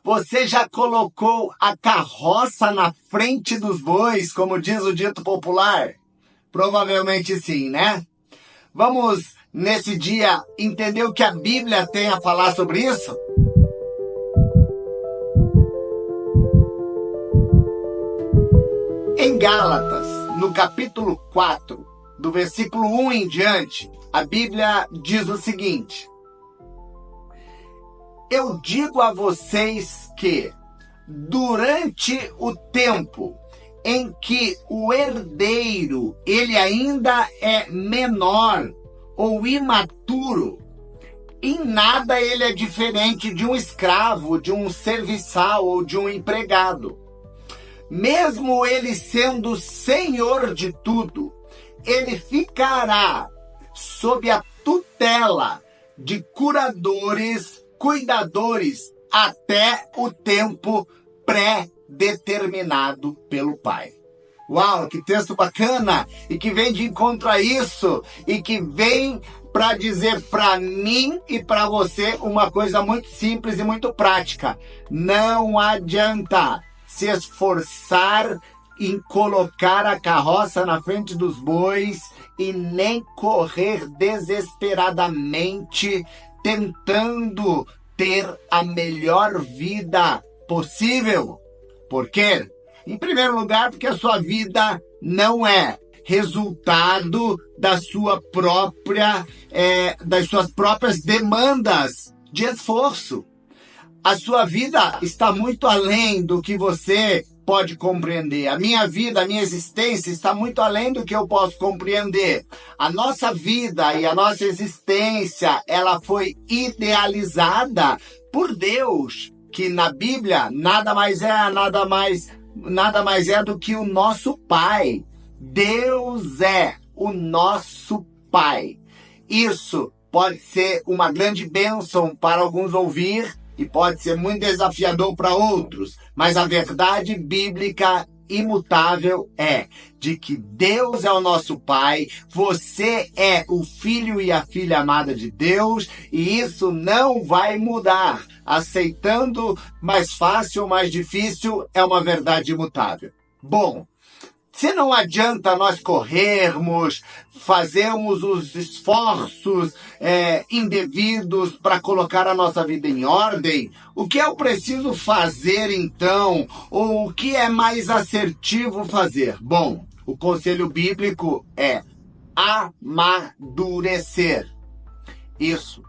Você já colocou a carroça na frente dos bois, como diz o dito popular? Provavelmente sim, né? Vamos, nesse dia, entender o que a Bíblia tem a falar sobre isso? Em Gálatas, no capítulo 4, do versículo 1 em diante, a Bíblia diz o seguinte: eu digo a vocês que, durante o tempo em que o herdeiro ele ainda é menor ou imaturo, em nada ele é diferente de um escravo, de um serviçal ou de um empregado. Mesmo ele sendo senhor de tudo, ele ficará sob a tutela de cuidadores, até o tempo pré-determinado pelo Pai. Uau, que texto bacana! E que vem de encontro a isso, e que vem para dizer para mim e para você uma coisa muito simples e muito prática. Não adianta se esforçar em colocar a carroça na frente dos bois e nem correr desesperadamente tentando ter a melhor vida possível. Por quê? Em primeiro lugar, porque a sua vida não é resultado das suas próprias demandas de esforço. A sua vida está muito além do que você pode compreender. A minha vida, a minha existência está muito além do que eu posso compreender. A nossa vida e a nossa existência, ela foi idealizada por Deus, que na Bíblia nada mais é do que o nosso Pai. Deus é o nosso Pai. Isso pode ser uma grande bênção para alguns ouvir, e pode ser muito desafiador para outros, mas a verdade bíblica imutável é de que Deus é o nosso Pai, você é o filho e a filha amada de Deus, e isso não vai mudar. Aceitando mais fácil ou mais difícil é uma verdade imutável. Bom, se não adianta nós corrermos, fazermos os esforços indevidos para colocar a nossa vida em ordem, o que eu preciso fazer então? Ou o que é mais assertivo fazer? Bom, o conselho bíblico é amadurecer. Isso.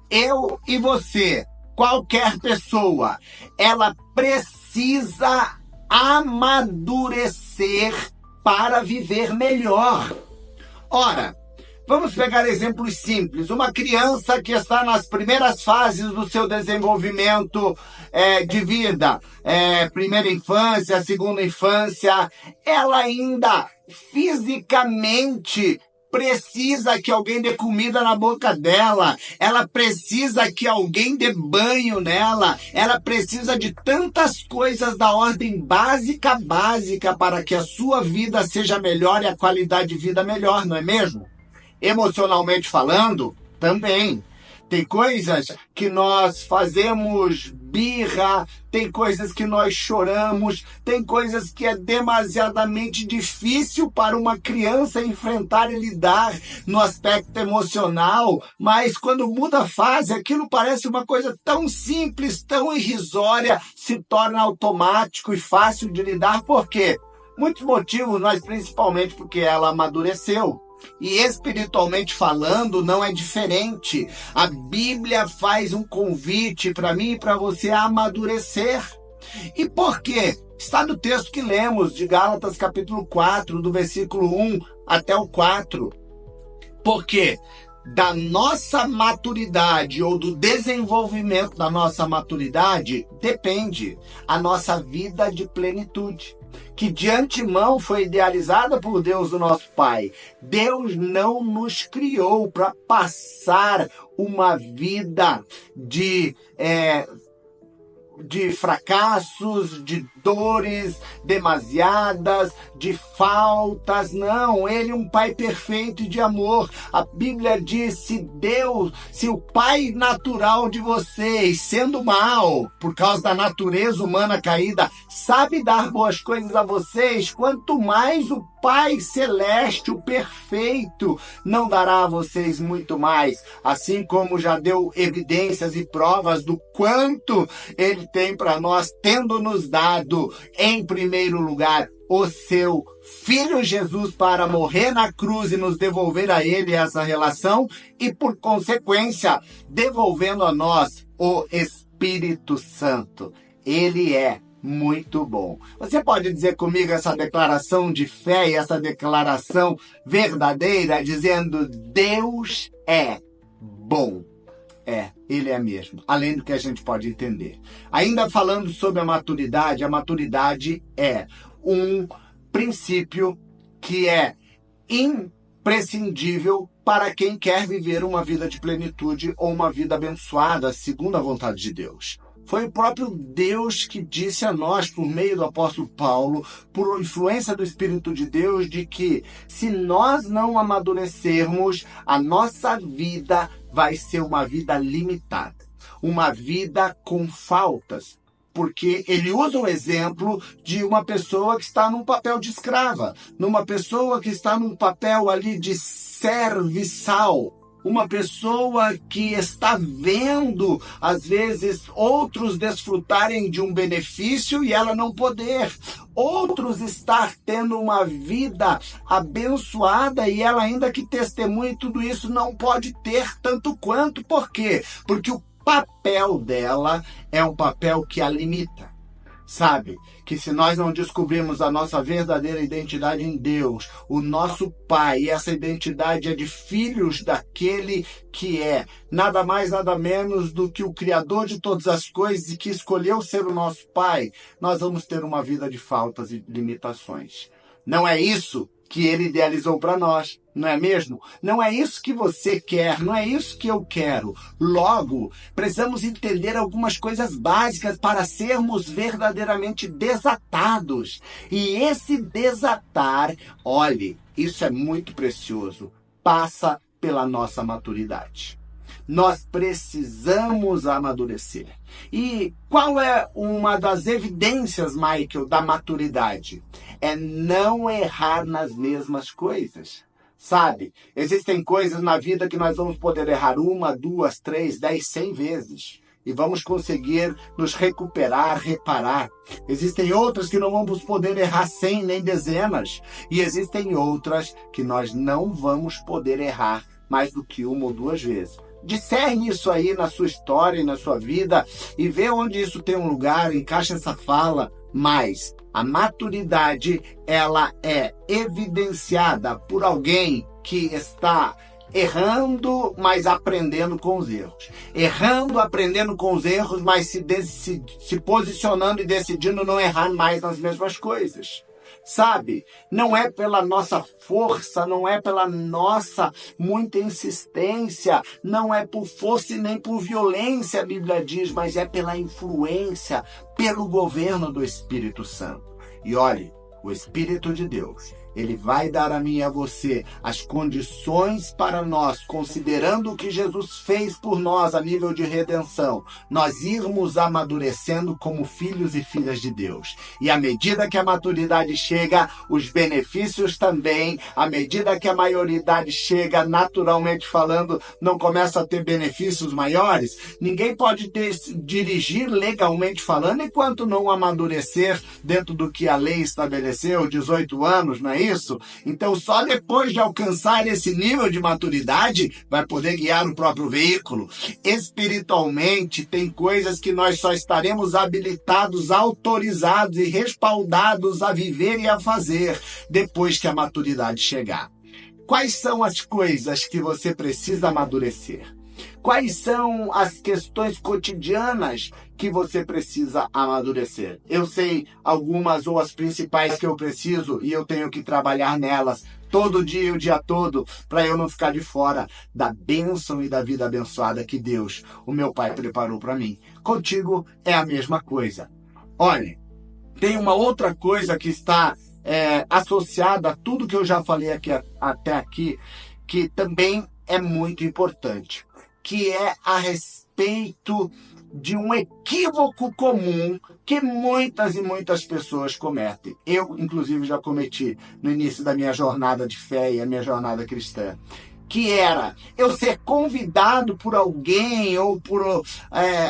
Eu e você, qualquer pessoa, ela precisa amadurecer para viver melhor. Ora, vamos pegar exemplos simples. Uma criança que está nas primeiras fases do seu desenvolvimento de vida, primeira infância, segunda infância, ela ainda fisicamente precisa que alguém dê comida na boca dela, ela precisa que alguém dê banho nela, ela precisa de tantas coisas da ordem básica para que a sua vida seja melhor e a qualidade de vida melhor, não é mesmo? Emocionalmente falando, também. Tem coisas que nós fazemos birra, tem coisas que nós choramos, tem coisas que é demasiadamente difícil para uma criança enfrentar e lidar no aspecto emocional, mas quando muda a fase, aquilo parece uma coisa tão simples, tão irrisória, se torna automático e fácil de lidar. Por quê? Muitos motivos, mas principalmente porque ela amadureceu. E espiritualmente falando, não é diferente. A Bíblia faz um convite para mim e para você a amadurecer. E por quê? Está no texto que lemos, de Gálatas capítulo 4, do versículo 1 até o 4. Porque da nossa maturidade ou do desenvolvimento da nossa maturidade depende a nossa vida de plenitude, que de antemão foi idealizada por Deus, o nosso Pai. Deus não nos criou para passar uma vida de de fracassos, de dores demasiadas, de faltas. Não, ele é um pai perfeito e de amor. A Bíblia diz, se o pai natural de vocês, sendo mau, por causa da natureza humana caída, sabe dar boas coisas a vocês, quanto mais o Pai Celeste, o perfeito, não dará a vocês muito mais, assim como já deu evidências e provas do quanto ele tem para nós, tendo nos dado, em primeiro lugar, o seu Filho Jesus para morrer na cruz e nos devolver a ele essa relação e, por consequência, devolvendo a nós o Espírito Santo. Ele é muito bom. Você pode dizer comigo essa declaração de fé e essa declaração verdadeira, dizendo: Deus é bom. Ele é mesmo, além do que a gente pode entender. Ainda falando sobre a maturidade é um princípio que é imprescindível para quem quer viver uma vida de plenitude ou uma vida abençoada, segundo a vontade de Deus. Foi o próprio Deus que disse a nós, por meio do apóstolo Paulo, por influência do Espírito de Deus, de que se nós não amadurecermos, a nossa vida vai ser uma vida limitada, uma vida com faltas. Porque ele usa o exemplo de uma pessoa que está num papel de escrava, numa pessoa que está num papel ali de serviçal, uma pessoa que está vendo, às vezes, outros desfrutarem de um benefício e ela não poder. Outros estar tendo uma vida abençoada e ela, ainda que testemunhe tudo isso, não pode ter tanto quanto. Por quê? Porque o papel dela é um papel que a limita. Sabe, que se nós não descobrirmos a nossa verdadeira identidade em Deus, o nosso Pai, e essa identidade é de filhos daquele que é nada mais, nada menos do que o Criador de todas as coisas e que escolheu ser o nosso Pai, nós vamos ter uma vida de faltas e limitações. Não é isso que ele idealizou para nós, não é mesmo? Não é isso que você quer, não é isso que eu quero. Logo, precisamos entender algumas coisas básicas para sermos verdadeiramente desatados. E esse desatar, olhe, isso é muito precioso, passa pela nossa maturidade. Nós precisamos amadurecer. E qual é uma das evidências, Michael, da maturidade? É não errar nas mesmas coisas. Sabe, existem coisas na vida que nós vamos poder errar 1, 2, 3, 10, 100 vezes. E vamos conseguir nos recuperar, reparar. Existem outras que não vamos poder errar 100 nem dezenas. E existem outras que nós não vamos poder errar mais do que 1 ou 2 vezes. Discerne isso aí na sua história e na sua vida e vê onde isso tem um lugar, encaixa essa fala. Mas a maturidade, ela é evidenciada por alguém que está errando, mas aprendendo com os erros. Errando, aprendendo com os erros, mas se posicionando e decidindo não errar mais nas mesmas coisas. Sabe, não é pela nossa força, não é pela nossa muita insistência, não é por força e nem por violência, a Bíblia diz, mas é pela influência, pelo governo do Espírito Santo. E olhe, o Espírito de Deus, ele vai dar a mim e a você as condições para nós, considerando o que Jesus fez por nós a nível de redenção, nós irmos amadurecendo como filhos e filhas de Deus. E à medida que a maturidade chega, os benefícios também, à medida que a maioridade chega, naturalmente falando, não começa a ter benefícios maiores. Ninguém pode dirigir legalmente falando enquanto não amadurecer dentro do que a lei estabeleceu, 18 anos, não é isso? Então, só depois de alcançar esse nível de maturidade, vai poder guiar o próprio veículo. Espiritualmente, tem coisas que nós só estaremos habilitados, autorizados e respaldados a viver e a fazer depois que a maturidade chegar. Quais são as coisas que você precisa amadurecer? Quais são as questões cotidianas que você precisa amadurecer? Eu sei algumas ou as principais que eu preciso e eu tenho que trabalhar nelas todo dia, o dia todo, para eu não ficar de fora da bênção e da vida abençoada que Deus, o meu Pai, preparou para mim. Contigo é a mesma coisa. Olha, tem uma outra coisa que está associada a tudo que eu já falei aqui, até aqui, que também é muito importante, que é a respeito de um equívoco comum que muitas e muitas pessoas cometem. Eu, inclusive, já cometi no início da minha jornada de fé e a minha jornada cristã, que era eu ser convidado por alguém ou por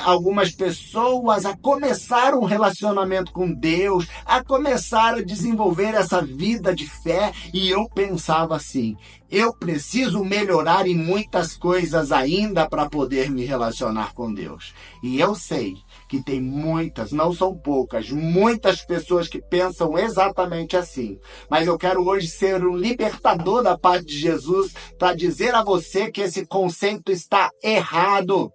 algumas pessoas a começar um relacionamento com Deus, a começar a desenvolver essa vida de fé, e eu pensava assim: eu preciso melhorar em muitas coisas ainda para poder me relacionar com Deus. E eu sei que tem muitas, não são poucas, muitas pessoas que pensam exatamente assim. Mas eu quero hoje ser um libertador da parte de Jesus para dizer a você que esse conceito está errado.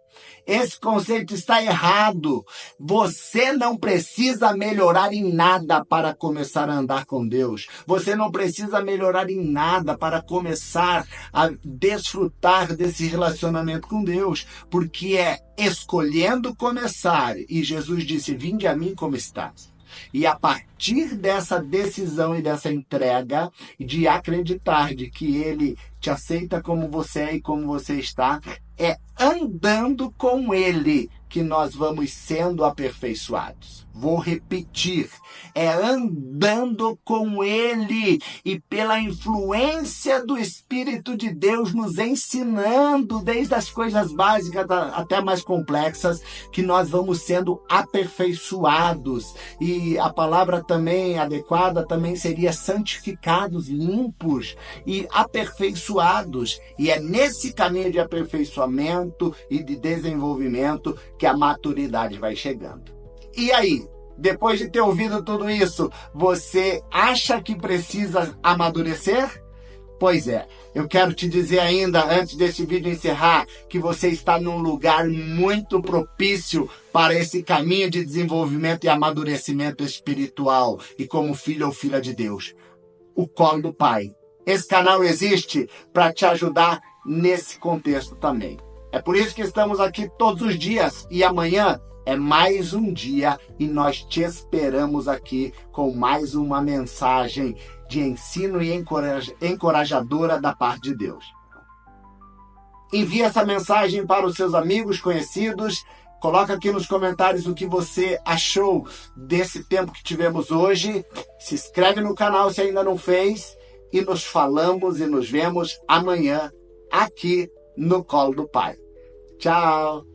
Esse conceito está errado. Você não precisa melhorar em nada para começar a andar com Deus. Você não precisa melhorar em nada para começar a desfrutar desse relacionamento com Deus, porque é escolhendo começar. E Jesus disse: vinde a mim como estás. E a partir dessa decisão e dessa entrega, de acreditar de que Ele te aceita como você é e como você está, é andando com Ele que nós vamos sendo aperfeiçoados. Vou repetir, é andando com Ele e pela influência do Espírito de Deus nos ensinando, desde as coisas básicas até mais complexas, que nós vamos sendo aperfeiçoados. E a palavra também adequada também seria santificados, limpos e aperfeiçoados. E é nesse caminho de aperfeiçoamento e de desenvolvimento que a maturidade vai chegando. E aí, depois de ter ouvido tudo isso, você acha que precisa amadurecer? Pois é, eu quero te dizer ainda, antes desse vídeo encerrar, que você está num lugar muito propício para esse caminho de desenvolvimento e amadurecimento espiritual e como filho ou filha de Deus. O colo do Pai. Esse canal existe para te ajudar nesse contexto também. É por isso que estamos aqui todos os dias, e amanhã é mais um dia e nós te esperamos aqui com mais uma mensagem de ensino e encorajadora da parte de Deus. Envie essa mensagem para os seus amigos, conhecidos. Coloca aqui nos comentários o que você achou desse tempo que tivemos hoje. Se inscreve no canal se ainda não fez. E nos falamos e nos vemos amanhã aqui no Colo do Pai. Tchau!